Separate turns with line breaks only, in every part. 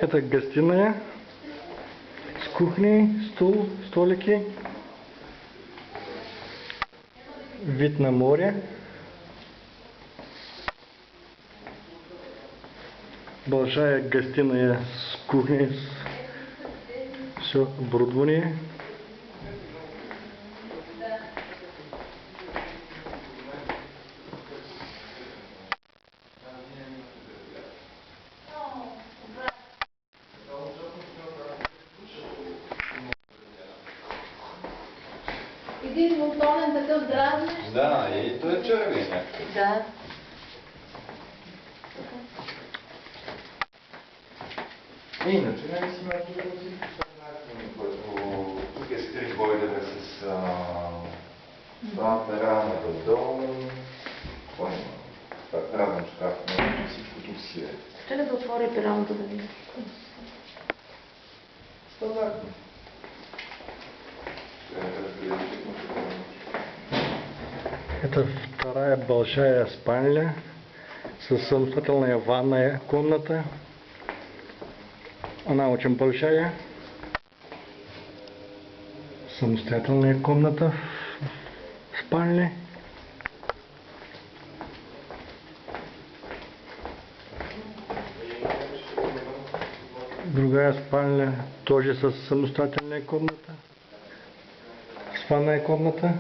Это гостиная с кухней, стул, столики, вид на море, большая гостиная с кухней, все оборудование.
Един монтонен такъв дразнещ.
Да, и той е червен някакъв.
Да.
Иначе не си имаш тук е стрит бойдера с пера на дълдол. Кой има? Празен шкаф, но всичко тук си е.
Чакай да отвори пералното да видиш.
Стандартно.
Это вторая большая спальня с самостоятельная ванная комната. Она очень большая. Самостоятельная комната в спальне. Другая спальня тоже со самостоятельной комната. С ванная комната.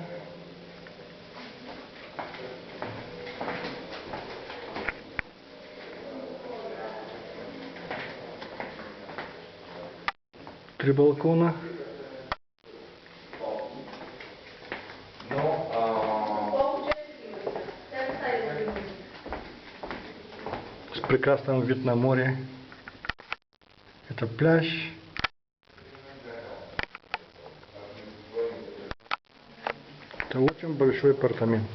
Три балкона. С прекрасным вид на море. Это пляж. Это очень большой апартамент.